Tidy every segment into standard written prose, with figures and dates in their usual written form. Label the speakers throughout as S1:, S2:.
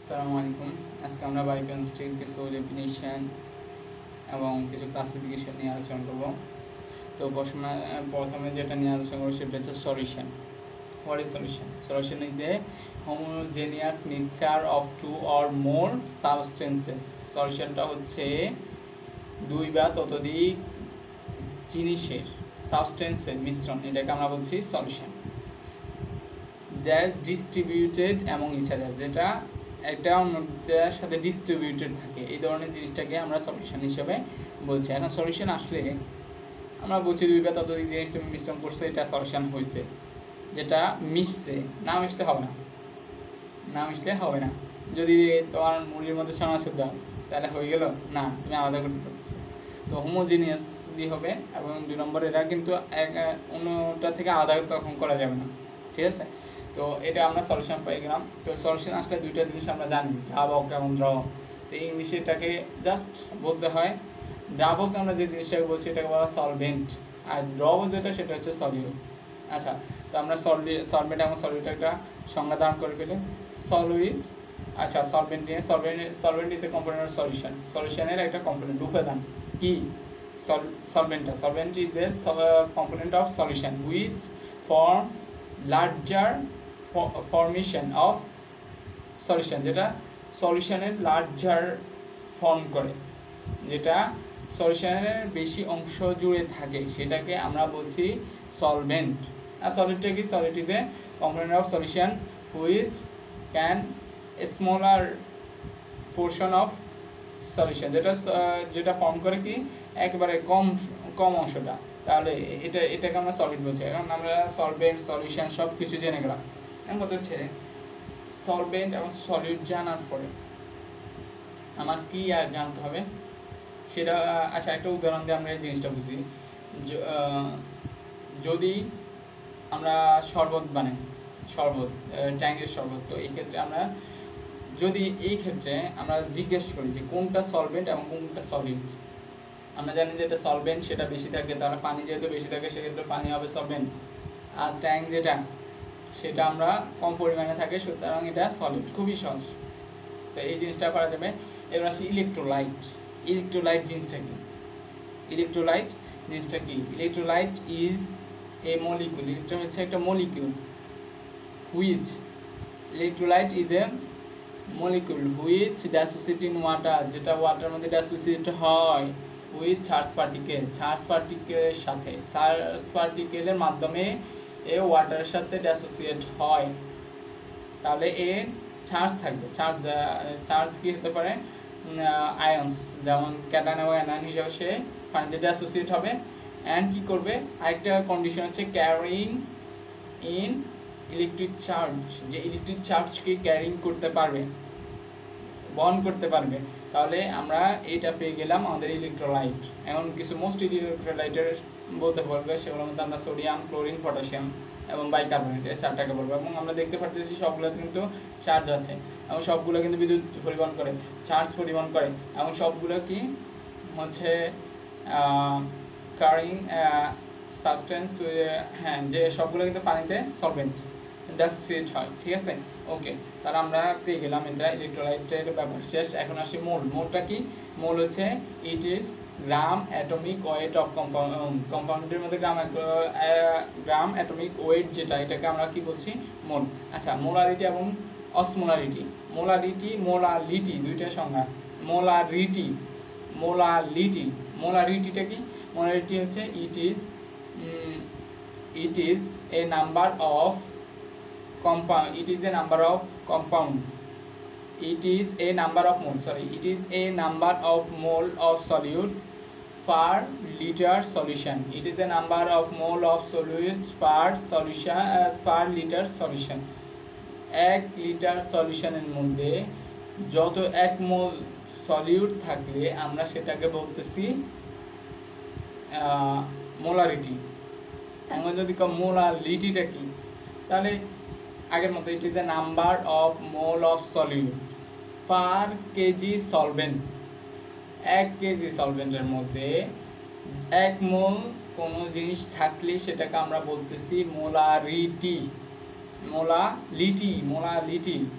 S1: আসসালামু আলাইকুম। আজকে আমরা বায়োকেমিস্ট্রির কিছু ডেফিনিশন এবং কিছু ক্লাসিফিকেশন নিয়ে আলোচনা করব। তো প্রথমে যেটা নিয়ে আলোচনা করবো সেটা হচ্ছে solution. What is solution? Solution is a homogeneous mixture of two or more substances. সলিউশনটা হচ্ছে দুই বা ততোধিক জিনিসের সাবস্টেন্সের মিশ্রণ, এটাকে আমরা বলছি সলিউশন। ডিস্ট্রিবিউটেড এবং ইচাদার, যেটা একটা অন্যটার সাথে ডিস্ট্রিবিউটেড থাকে, এই ধরনের জিনিসটাকে আমরা সলিউশন হিসেবে বলছি। এখন সলিউশন আসলে আমরা বলছি দুই বা ততোধিক জিনিস তুমি মিশ্রণ করছো, এটা সলিউশন হয়েছে। যেটা মিশছে, না মিশলে হবে না, না মিশলে হবে না। যদি তোমার মুড়ির মধ্যে চানাচুর দাও তাহলে হয়ে গেল না, তুমি আলাদা করতে পারতেছো। তো হোমোজিনিয়াসলি হবে। এবং 2 নম্বর, এরা কিন্তু অন্যটা থেকে আলাদা তখন করা যাবে না, ঠিক আছে? তো এটা আমরা সলিউশন পাই গেলাম। তো সলিউশন আসলে দুইটা জিনিস আমরা জানি, দ্রাবক এবং দ্রবক। তো ইংলিশে এটাকে জাস্ট বলতে হয়, দ্রাবক আমরা যে জিনিসটাকে বলছি এটাকে বলা সলভেন্ট, আর দ্রব যেটা সেটা হচ্ছে সলিউট। আচ্ছা, তো আমরা সলভেন্ট এবং সলিউট একটা সংজ্ঞা ধারণ করে ফেলি। সলিউট, আচ্ছা সলভেন্ট নিয়ে, solvent is a component of solution. সলিউশনের একটা কম্পোনেন্ট, উপাদান কি? Solvent is a component of solution which form larger formation of solution, যেটা সলিউশনের লার্জার ফর্ম করে, যেটা সলিউশনের বেশি অংশ জুড়ে থাকে, সেটাকে আমরা বলছি সলভেন্ট। আর সলিডটা কি? Solid is a component of solution which can smaller portion of solution, যেটা ফর্ম করে কি একেবারে কম অংশটা। তাহলে এটাকে আমরা সলিড বলছি। এখন আমরা সলভেন্ট, সলিউশন সব কিছু জেনে গেলাম। এখন কথা হচ্ছে সলভেন্ট এবং সলিড জানার পরে আমার কি আর জানতে হবে সেটা। আচ্ছা, একটা উদাহরণ দিয়ে আমরা এই জিনিসটা বুঝি। যদি আমরা শরবত বানাই, ট্যাঙ্গের শরবত, তো এই ক্ষেত্রে আমরা জিজ্ঞেস করি যে কোনটা সলভেন্ট এবং কোনটা সলিড। আমরা জানি যে এটা সলভেন্ট, সেটা বেশি থাকে, তাহলে পানি যেহেতু বেশি থাকে সেক্ষেত্রে পানি হবে সলভেন্ট। আর ট্যাঙ্ক যেটা, সেটা আমরা কম পরিমাণে থাকে, সুতরাং এটা সলিড। খুবই সহজ, তো এই জিনিসটা করা যাবে। এবার আসি ইলেকট্রোলাইট জিনিসটা কি? Electrolyte is a molecule. Electron হচ্ছে একটা molecule which dissociate in water, যেটা ওয়াটারের মধ্যে ডিসোসিয়েট হয় উইথ চার্জ পার্টিকেলের সাথে, চার্জ পার্টিকেলের মাধ্যমে এ ওয়াটারের সাথে ডিসোসিয়েট হয়। তাহলে এ চার্জ থাকবে। চার্জ কি হতে পারে? আয়ন্স, যেমন ক্যাটায়ন এবং অ্যানায়ন হিসাবে সে পানিতে অ্যাসোসিয়েট হবে। অ্যান্ড কি করবে? আরেকটা কন্ডিশন হচ্ছে ক্যারিং ইন ইলেকট্রিক চার্জ, যে ইলেকট্রিক চার্জকে ক্যারিং করতে পারবে, বহন করতে পারবে। তাহলে আমরা এটা পেয়ে গেলাম আমাদের ইলেকট্রোলাইট। এখন কিছু মোস্ট ইলেকট্রোলাইটের বলতে পারবে, সেগুলোর মধ্যে আমরা সোডিয়াম, ক্লোরিন, পটাশিয়াম এবং বাইকার্বনেট, এই 4টাকে বলবো। এবং আমরা দেখতে পাচ্ছি সবগুলোতে কিন্তু চার্জ আছে, এবং সবগুলো কিন্তু বিদ্যুৎ পরিবহন করে, চার্জ পরিবহন করে, এবং সবগুলো কি হচ্ছে ক্যারিং সাবস্টেন্স, হ্যাঁ, যে সবগুলো কিন্তু পানিতে সলভেন্ট ডিসোসিয়েট হয়, ঠিক আছে? ওকে, তাহলে আমরা পেয়ে গেলাম এটা ইলেকট্রোলাইটের ব্যাপার শেষ। এখন আসি মোলটা কি? মোল হচ্ছে it is gram atomic weight of কম্পাউন্ডের মধ্যে গ্রাম অ্যাটমিক ওয়েট, যেটা এটাকে আমরা কি বলছি? মোল। আচ্ছা, মোলারিটি এবং অসমোলারিটি। মোলালিটি দুইটা সংজ্ঞা। মোলারিটিটা কি? মোলারিটি হচ্ছে it is a number of compound. It is a number of mole of solute per liter solution. It is a number of mole of solute per liter solution. 1 litre সলিউশনের মধ্যে যত 1 মোল solute থাকলে আমরা সেটাকে বলতেছি molarity. এখন যদি মোলালিটিটা কি, তাহলে আগের মতো it is a number of mole of solute per KG solvent. 1 KG সলভেন্টের মধ্যে 1 মোল কোনো জিনিস থাকলে সেটাকে আমরা বলতেছি মোলারিটি। মোলালিটি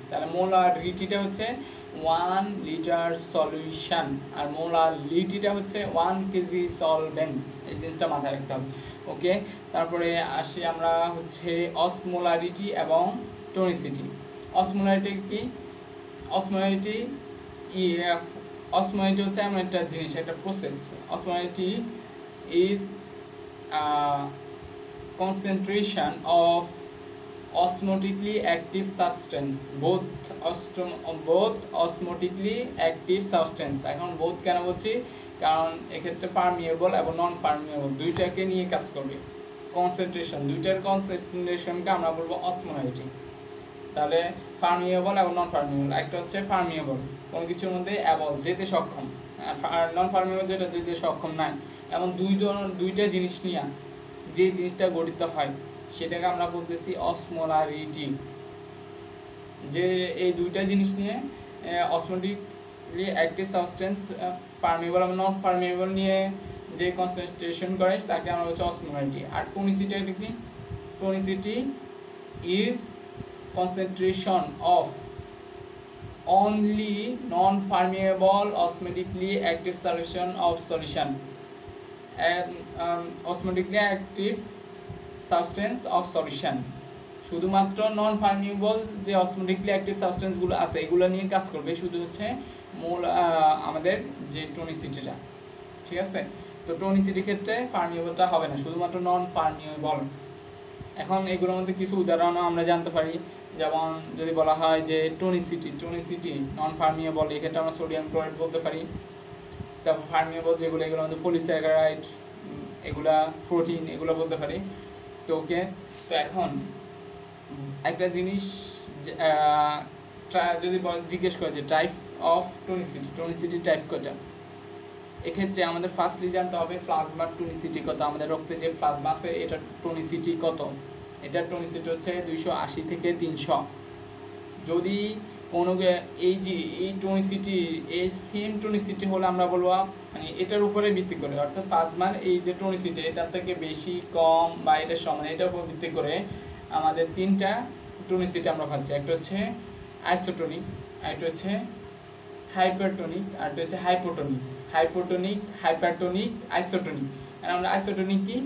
S1: তাহলে মোলারিটিটা হচ্ছে 1 লিটার সলিউশন, আর মোলালিটিটা হচ্ছে 1 কেজি সলভেন্ট। এই জিনিসটা মাথায় রাখতে হবে। ওকে, তারপরে আসি আমরা হচ্ছে অসমোলারিটি এবং টনিসিটি। অসমোলারিটি কি? অসমোলারিটি অসমোলারিটি হচ্ছে এমন একটা জিনিস, একটা process. Osmolarity is concentration of osmotically active substance, both osmotically active substance। এখন বোথ কেন বলছি? কারণ এক্ষেত্রে পারমিয়েবল এবং নন পারমিয়েবল দুইটাকে নিয়ে কাজ করবে। কনসেন্ট্রেশন, দুইটার কনসেন্ট্রেশনকে আমরা বলবো অসমোলারিটি। তাহলে পারমিয়েবল এবং নন পারমিয়েবল, একটা হচ্ছে পারমিয়েবল, কোনো কিছুর মধ্যে অ্যাবল যেতে সক্ষম, আর নন পারমিয়েবল যেটা যেতে সক্ষম নাই। এমন দুইটা জিনিস নিয়ে যে জিনিসটা গঠিত হয় সেটাকে আমরা বলতেছি অসমোলারিটি। যে এই দুইটা জিনিস নিয়ে অসমোটিকলি অ্যাক্টিভ সাবস্টেন্স পারমিয়েবল এবং নন পারমিয়েবল নিয়ে যে কনসেন্ট্রেশন করে তাকে আমরা বলছি অসমোলারিটি। আর টনিসিটি কি? টনিসিটি is concentration of only non-permeable osmotically active solution of solution and osmotically active substance of solution। শুধুমাত্র নন পারমিয়েবল যে অসমোটিকলি অ্যাক্টিভ সাবস্টেন্সগুলো আছে এগুলো নিয়ে কাজ করবে শুধু হচ্ছে আমাদের যে টনিসিটিটা। ঠিক আছে, তো টনিসিটির ক্ষেত্রে পারমিয়েবলটা হবে না, শুধুমাত্র নন পারমিয়েবল। এখন এগুলোর মধ্যে কিছু উদাহরণও আমরা জানতে পারি, যেমন যদি বলা হয় যে টনিসিটি নন পারমিয়েবল, এক্ষেত্রে আমরা সোডিয়াম ক্লোরাইড বলতে পারি। তারপর পারমিয়েবল যেগুলো, এগুলোর মধ্যে পলিস্যাকারাইড, এগুলা প্রোটিন, এগুলো বলতে পারি। তো ওকে, তো এখন একটা জিনিস যদি জিজ্ঞেস করা যে টাইপ অফ টনিসিটি টাইপ কটা, এক্ষেত্রে আমাদের ফার্স্টলি জানতে হবে প্লাজমা টনিসিটি কত। আমাদের রক্তে যে প্লাজমা আছে এটা টনিসিটি কত? এটার টনিসিটি হচ্ছে 280 থেকে 300। যদি কোনো এই টনিসিটি এই সেম টনিসিটি হলে আমরা বলবো মানে এটার উপরে ভিত্তি করে, অর্থাৎ প্লাজমার এই যে টনিসিটি এটার থেকে বেশি কম বা এটার সমান, এটার উপর ভিত্তি করে আমাদের তিনটা টনিসিটি আমরা পাচ্ছি। একটা হচ্ছে আইসোটনিক, আরেকটা হচ্ছে হাইপারটনিক, আরেকটা হচ্ছে হাইপোটনিক, আইসোটনিক। আর আমরা আইসোটনিক কি?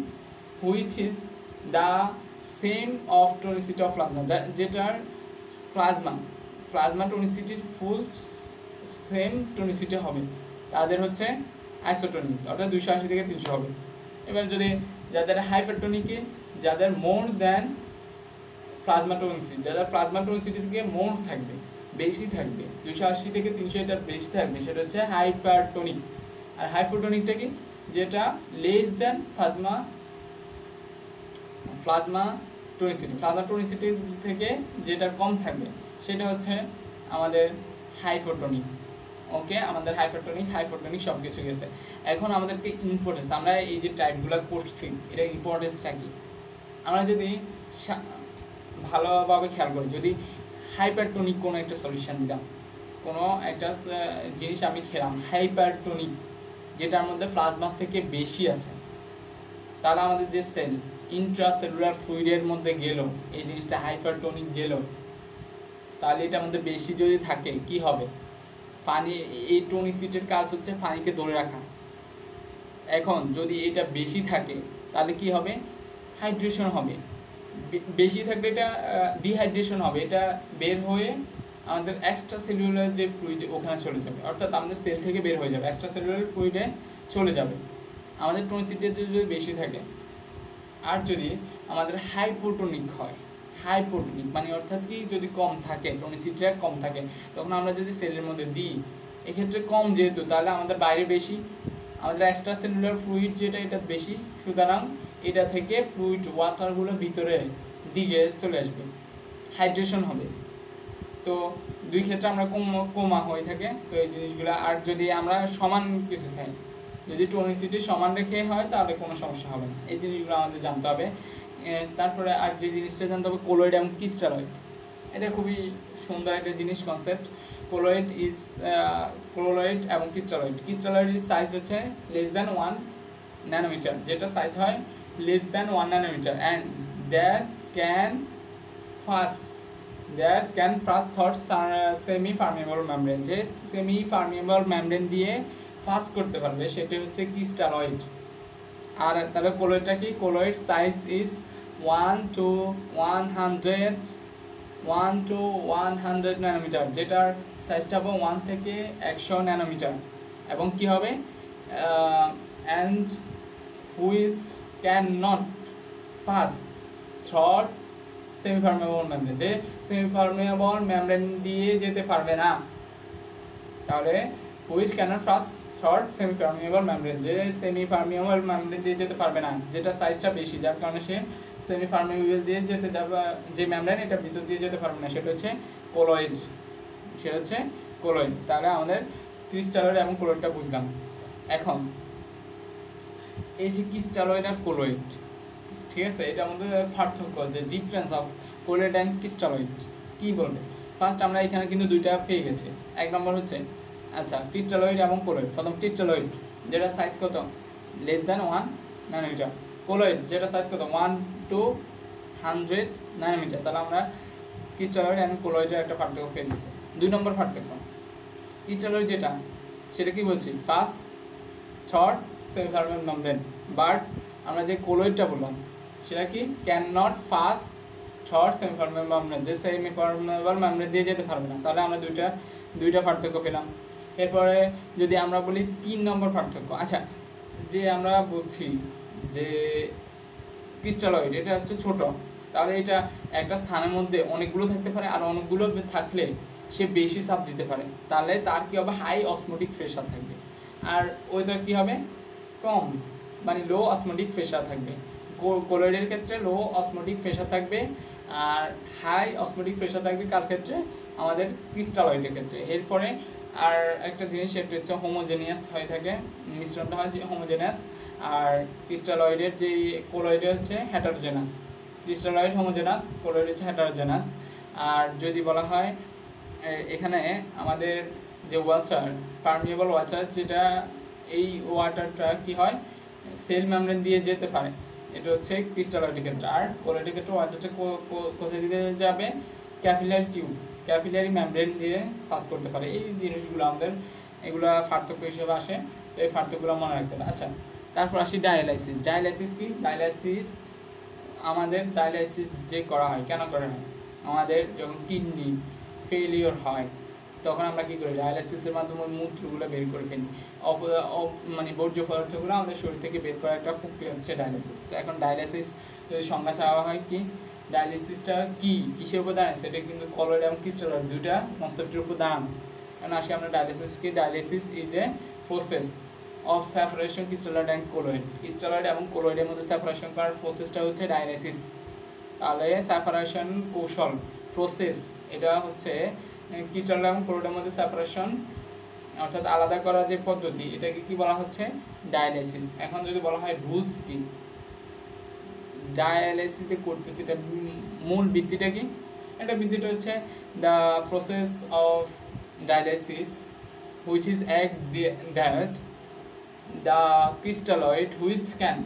S1: Which is the same of tonicity of plasma, যেটার প্লাজমা টনিসিটির ফুল সেম টনিসিটি হবে, তাদের হচ্ছে আইসোটনিক, অর্থাৎ 280 থেকে 300 হবে। এবার যদি যাদের হাইপারটনিকে, যাদের মোর দ্যান প্লাজমা টনিসিটি, যাদের প্লাজমা টনিসিটি থেকে মোর থাকবে, বেশি থাকবে, 280 থেকে 300 এটার বেশি থাকবে, সেটা হচ্ছে হাইপারটনিক। আর হাইপোটনিকটা কি? যেটা লেস দ্যান প্লাজমা টনিসিটি থেকে যেটা কম থাকবে সেটা হচ্ছে আমাদের হাইপোটনিক। ওকে, আমাদের হাইপোটনিক সব কিছু গেছে। এখন আমাদেরকে ইম্পর্টেন্স, আমরা এই যে টাইপগুলো করছি এটা ইম্পর্টেন্সটা কি? আমরা যদি ভালোভাবে খেয়াল করি, যদি হাইপারটনিক কোনো একটা সলিউশন দিলাম, কোনো একটা জিনিস আমি খেলাম হাইপারটনিক, যেটার মধ্যে প্লাজমা থেকে বেশি আছে, তাহলে আমাদের যে সেল ইন্ট্রাসেলুলার ফ্লুইডের মধ্যে গেল, এই জিনিসটা হাইপারটনিক গেল, তাহলে এটার মধ্যে বেশি যদি থাকে কি হবে? পানি, এই টনিসিটির কাজ হচ্ছে পানিকে ধরে রাখা। এখন যদি এটা বেশি থাকে তাহলে কি হবে? হাইড্রেশন হবে। বেশি থাকলে এটা ডিহাইড্রেশন হবে, এটা বের হয়ে আমাদের এক্সট্রা সেলুলার যে ফ্লুইড ওখানে চলে যাবে, অর্থাৎ আমাদের সেল থেকে বের হয়ে যাবে, এক্সট্রা সেলুলার ফ্লুইডে চলে যাবে আমাদের টনিসিটি যদি বেশি থাকে। আর যদি আমাদের হাইপোটনিক হয়, হাইপোটনিক মানে অর্থাৎ কি? যদি কম থাকে, টনিসিটিটা কম থাকে, তখন আমরা যদি সেলের মধ্যে দিই, এক্ষেত্রে কম যেহেতু, তাহলে আমাদের বাইরে বেশি, আমাদের এক্সট্রা সেলুলার ফ্লুইড যেটা এটা বেশি, সুতরাং এটা থেকে ফ্লুইড ওয়াটারগুলো ভিতরে দিকে চলে আসবে, হাইড্রেশন হবে। তো দুই ক্ষেত্রে আমরা কমা হয়ে থাকে। তো এই জিনিসগুলো, আর যদি আমরা সমান কিছু খাই, যদি টনিসিটি সমান রেখে হয় তাহলে কোনো সমস্যা হবে না। এই জিনিসগুলো আমাদের জানতে হবে। তারপরে আর যে জিনিসটা জানতে হবে কোলয়েড এবং ক্রিস্টালয়েড, এটা খুবই সুন্দর একটা জিনিস, কনসেপ্ট। কোলয়েড এবং ক্রিস্টালয়েডের সাইজ হচ্ছে লেস দ্যান 1 ন্যানোমিটার, যেটা সাইজ হয় less than 1 nanometre, and that can pass that can pass through semi permeable membrane, যে সেমি পারমিয়েবল মেমব্রেন দিয়ে পাস করতে পারবে সেটা হচ্ছে ক্রিস্টালয়েড। আর তাহলে কোলয়েডটা কি? Colloid size is 1 to 100 nanometre, যেটার সাইজটা হবে 1 থেকে 100 ন্যানোমিটার, এবং কি হবে and which can not pass through semi permeable membrane, যে সেমি পারমিয়েবল মেমব্রেন দিয়ে যেতে পারবে না। তাহলে which cannot pass through semi permeable membrane, যে সেমি পারমিয়েবল মেমব্রেন দিয়ে যেতে পারবে না, যেটা সাইজটা বেশি, যার কারণে সে সেমি পারমিয়েবল দিয়ে যেতে যাবে, যে মেমব্রেন এটার ভিতর দিয়ে যেতে পারবে না, সেটা হচ্ছে কোলয়েড। সেটা হচ্ছে কোলয়েড। তাহলে আমাদের ক্রিস্টালয়েড এবং কোলয়েডটা বুঝলাম। এখন এই যে ক্রিস্টালয়েড আর কোলয়েড, ঠিক আছে, এটার মধ্যে পার্থক্য, যে difference of colloid and crystalloid কী বলবে। ফার্স্ট আমরা এখানে কিন্তু দুইটা পেয়ে গেছি। এক নম্বর হচ্ছে আচ্ছা ক্রিস্টালয়েড এবং কোলয়েড। প্রথম ক্রিস্টালয়েড, যেটা সাইজ কত? Less than 1 nanometre. কোলয়েড, যেটা সাইজ কত? 1 to 100 ন্যানোমিটার। তাহলে আমরা ক্রিস্টালয়েড অ্যান্ড কোলয়েডের একটা পার্থক্য পেয়ে দিচ্ছি। 2 নম্বর পার্থক্য, ক্রিস্টালয়েড যেটা, সেটা কি বলছি? First thought semi permeable membrane, but আমরা যে কোলয়েডটা বললাম সেটা কি? Can not pass through semi permeable membrane, যে সেমি পারমিয়েবল মেমব্রেন দিয়ে যেতে পারবে না। তাহলে আমরা দুইটা পার্থক্য পেলাম। এরপরে যদি আমরা বলি 3 নম্বর পার্থক্য, আচ্ছা যে আমরা বলছি যে ক্রিস্টালয়েড এটা হচ্ছে ছোট, তাহলে এটা একটা স্থানের মধ্যে অনেকগুলো থাকতে পারে, আর অনেকগুলো থাকলে সে বেশি চাপ দিতে পারে, তাহলে তার কী হবে? হাই অসমোটিক প্রেশার থাকবে। আর ওইটার কী হবে? কম, মানে লো অসমোটিক প্রেশার থাকবে। কোলয়েডের ক্ষেত্রে লো অসমোটিক প্রেশার থাকবে, আর হাই অসমোটিক প্রেশার থাকবে কার ক্ষেত্রে? আমাদের ক্রিস্টালয়েডের ক্ষেত্রে। এরপরে আর একটা জিনিস, সেটা হচ্ছে হোমোজেনিয়াস হয়ে থাকে, মিশ্রণটা হয় যে হোমোজেনাস। আর ক্রিস্টালয়েডের যে কোলয়েডে হচ্ছে হেটারোজেনাস। ক্রিস্টালয়েড হোমোজেনাস, কোলয়েড হচ্ছে হেটারোজেনাস। আর যদি বলা হয় এখানে আমাদের যে ওয়াটার, পারমিয়েবল ওয়াটার, যেটা এই ওয়াটারটা কি হয়? সেল মেমব্রেন দিয়ে যেতে পারে, এটা হচ্ছে ক্রিস্টালয়েডের ক্ষেত্রে। আর কোলয়েডের ক্ষেত্রে ওয়াটারটা কোথায় দিতে যাবে? ক্যাপিলারি টিউব, ক্যাপিলারি মেমব্রেন দিয়ে পাস করতে পারে। এই জিনিসগুলো আমাদের এগুলো পার্থক্য হিসেবে আসে, তো এই পার্থক্যগুলো মনে রাখতে হবে। আচ্ছা, তারপর আসি ডায়ালাইসিস। ডায়ালাইসিস কি? ডায়ালাইসিস আমাদের ডায়ালাইসিস যে করা হয়, কেন করা হয়? আমাদের যখন কিডনি ফেলিওর হয় তখন আমরা কী করি? ডায়ালাইসিসের মাধ্যমে মূত্রগুলো বের করে ফেলি, মানে বর্জ্য পদার্থগুলো আমাদের শরীর থেকে বের করার একটা প্রক্রিয়া হচ্ছে ডায়ালাইসিস। তো এখন ডায়ালাইসিস যদি সংজ্ঞা চাওয়া হয় কি, ডায়ালিসিসটা কি, কিসের উপর দাঁড়ায়? সেটা কিন্তু কোলয়েড এবং ক্রিস্টালয়েড দুইটা কনসেপ্টের উপর দাঁড়ানো। এখন আসি আমরা ডায়ালিসিস কি। Dialysis is a process of separation crystalloid and colloid. Crystalloid এবং কোলয়েডের মধ্যে সেপারেশন করার প্রসেসটা হচ্ছে ডায়ালিসিস। তাহলে সেপারেশন কৌশল, প্রসেস, এটা হচ্ছে ক্রিস্টালয়েড এবং কোলয়েডের মধ্যে সেপারেশন অর্থাৎ আলাদা করার যে পদ্ধতি, এটাকে কি বলা হচ্ছে? ডায়ালিসিস। এখন যদি বলা হয় রুলস কি ডায়ালিসিসে করতেছে, এটা মূল ভিত্তিটা কি? এটা ভিত্তিটা হচ্ছে the process of dialysis which is that the crystalloid which can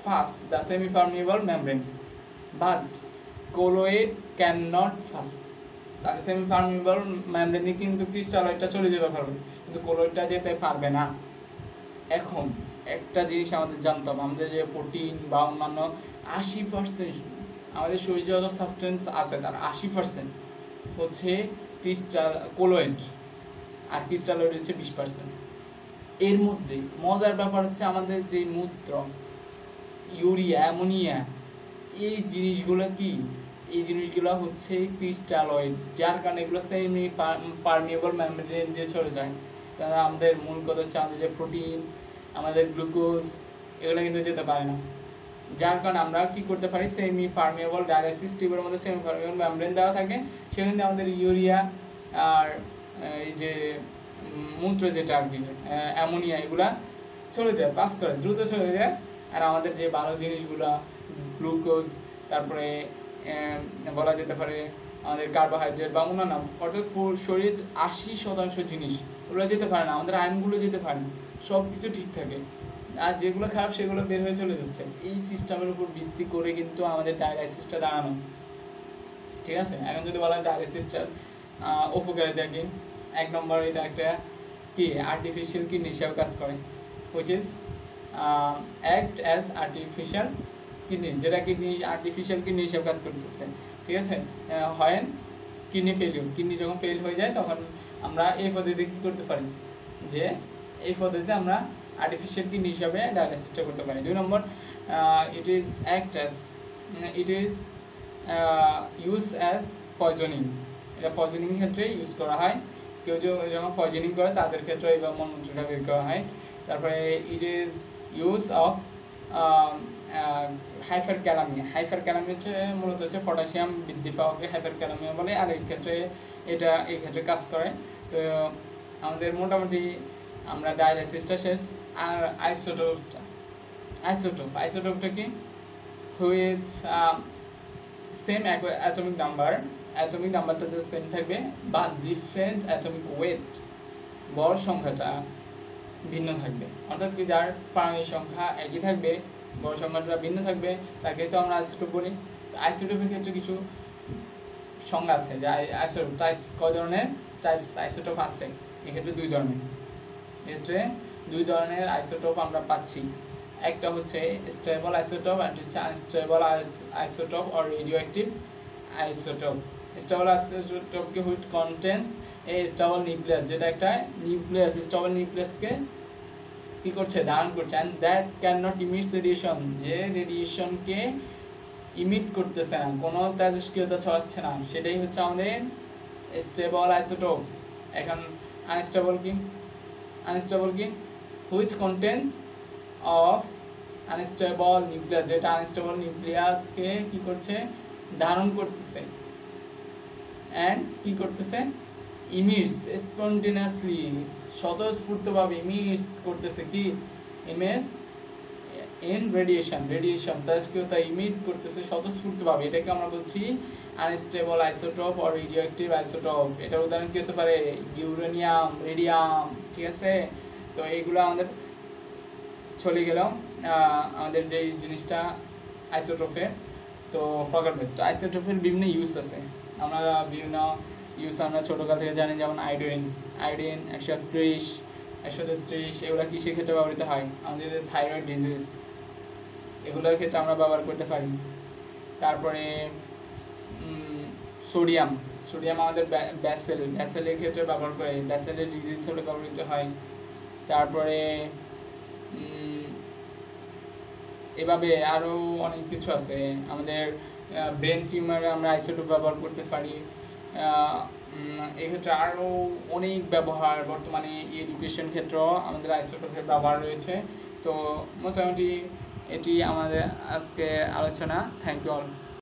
S1: pass the semi permeable membrane but colloid can not pass. তাহলে সেমি পারমিয়েবল মেমব্রেন দিয়ে কিন্তু ক্রিস্টালয়েডটা চলে যেতে পারবে, কিন্তু কোলয়েডটা যেতে পারবে না। এখন একটা জিনিস আমাদের জানতে হবে, আমাদের যে প্রোটিন বা অন্যান্য 80% আমাদের শরীরে যত সাবস্টেন্স আছে তার 80% হচ্ছে কোলয়েড, আর ক্রিস্টালয়েড হচ্ছে 20%। এর মধ্যে মজার ব্যাপার হচ্ছে আমাদের যে মূত্র, ইউরিয়া, অ্যামোনিয়া, এই জিনিসগুলো কি? এই জিনিসগুলো হচ্ছে ক্রিস্টালয়েড, যার কারণে এগুলো সেমি পারমিয়েবল মেমব্রেন দিয়ে চলে যায়। কারণ আমাদের মূল কথা হচ্ছে আমাদের যে প্রোটিন, আমাদের গ্লুকোজ, এগুলো কিন্তু যেতে পারে না, যার কারণে আমরা কি করতে পারি? সেমি পারমিয়েবল ডায়ালাইসিস টিউবের মধ্যে সেমি পারমিয়েবল মেমব্রেন দেওয়া থাকে, সেখানে আমাদের ইউরিয়া আর এই যে মূত্র যেটা আর কি অ্যামোনিয়া, এগুলা চলে যায়, পাস করে, দ্রুত চলে যায়। আর আমাদের যে ভালো জিনিসগুলো গ্লুকোজ, তারপরে বলা যেতে পারে আমাদের কার্বোহাইড্রেট বা অন্যান্য, অর্থাৎ শরীরের 80% জিনিস ওগুলো যেতে পারে না, আমাদের আয়নগুলো যেতে পারে না, সব কিছু ঠিক থাকে, আর যেগুলো খারাপ সেগুলো বের হয়ে চলে যাচ্ছে। এই সিস্টেমের উপর ভিত্তি করে কিন্তু আমাদের ডায়ালাইসিসটা দাঁড়ানো। ঠিক আছে। এখন যদি বলেন ডায়ালিসিসটার উপকারিতা কি, 1 নম্বর এটা একটা কি আর্টিফিশিয়াল কিডনি হিসাবে কাজ করে, which is act as artificial kidney, যেটা কিডনি আর্টিফিশিয়াল কিডনি হিসাবে কাজ করতেছে। ঠিক আছে, হয় কিডনি ফেলিউর, কিডনি যখন ফেল হয়ে যায় তখন আমরা এই পদ্ধতিতে কী করতে পারি, যে এই পদ্ধতিতে আমরা আর্টিফিশিয়াল কিডনি হিসাবে ডায়ালিসিসটা করতে পারি। 2 number, it is act as it is use as poisoning, এটা পয়জনিং ক্ষেত্রে ইউজ করা হয়। কেউ যখন পয়জনিং করে তাদের ক্ষেত্রে এই মলমূত্রটা বের করা হয়। তারপরে it is use of hyperkalaemia, hyperkalaemia হচ্ছে মূলত হচ্ছে পটাশিয়াম বৃদ্ধি পাওয়াকে হাইপার ক্যালামিয়া বলে, আর এই ক্ষেত্রে এই ক্ষেত্রে কাজ করে। তো আমাদের মোটামুটি আমরা ডায়ালিসিসটা শেষ। আর আইসোটোপটা কি, হুইচ সেম অ্যাটমিক নাম্বারটা যে সেম থাকবে বা ডিফারেন্ট অ্যাটমিক ওয়েট, বল সংখ্যাটা ভিন্ন থাকবে, অর্থাৎ কি যার পারমাণবিক সংখ্যা একই থাকবে, বল সংখ্যাটা ভিন্ন থাকবে, তাকে তো আমরা আইসোটোপ বলি। আইসোটোপের ক্ষেত্রে কিছু সংজ্ঞা আছে, যে আইসোটোপ টাইপস কয় ধরনের টাইপস আইসোটোপ আছে, এক্ষেত্রে 2 ধরনের, এক্ষেত্রে 2 ধরনের আইসোটোপ আমরা পাচ্ছি। একটা হচ্ছে স্টেবল আইসোটোপ আর হচ্ছে unstable isotope or radioactive isotope. Stable আইসোটোপকে which contains a stable nucleus, যেটা একটা নিউক্লিয়াস, স্টেবল নিউক্লিয়াসকে কী করছে, ধারণ করছে, and that can not emit radiation, যে রেডিয়েশনকে ইমিট করতেছে না, কোনো তেজস্ক্রিয়তা ছড়াচ্ছে না, সেটাই হচ্ছে আমাদের স্টেবল আইসোটোপ। এখন আনস্টেবল কি which contains of unstable nucleus, যেটা আনস্টেবল নিউক্লিয়াসকে কি করছে, ধারণ করতেছে, অ্যান্ড কি করতেছে, ইমিটস স্পন্টেনিয়াসলি, স্বতঃস্ফূর্তভাবে ইমিটস করতেছে, কি ইমিটস ইন রেডিয়েশন, তেজস্ক্রিয়তা ইমিট করতেছে স্বতঃস্ফূর্তভাবে, এটাকে আমরা বলছি unstable isotope or radioactive isotope. এটার উদাহরণ কি হতে পারে, ইউরেনিয়াম, রেডিয়াম। ঠিক আছে, তো এইগুলো আমাদের চলে গেল আমাদের যেই জিনিসটা আইসোটোপের তো প্রকারভেদ। তো আইসোটোপের বিভিন্ন ইউজ আছে, আমরা বিভিন্ন ইউজ আমরা ছোটোকাল থেকে জানি, যেমন আয়োডিন 131, 133, এগুলো কিসের ক্ষেত্রে ব্যবহৃত হয়, আমাদের থাইরয়েড ডিজিজ, এগুলোর ক্ষেত্রে আমরা ব্যবহার করতে পারি। তারপরে সোডিয়াম আমাদের ব্যাসেলের ক্ষেত্রে ব্যবহার করে, ব্যাসেলের ডিজিজ হলে ব্যবহৃত হয়। তারপরে এভাবে আরও অনেক কিছু আছে, আমাদের ব্রেন টিউমারে আমরা আইসোটোপ ব্যবহার করতে পারি। এক্ষেত্রে আরও অনেক ব্যবহার, বর্তমানে এডুকেশন ক্ষেত্রেও আমাদের আইসোটোপের ব্যবহার রয়েছে। তো মোটামুটি এটি আমাদের আজকে আলোচনা। Thank you all.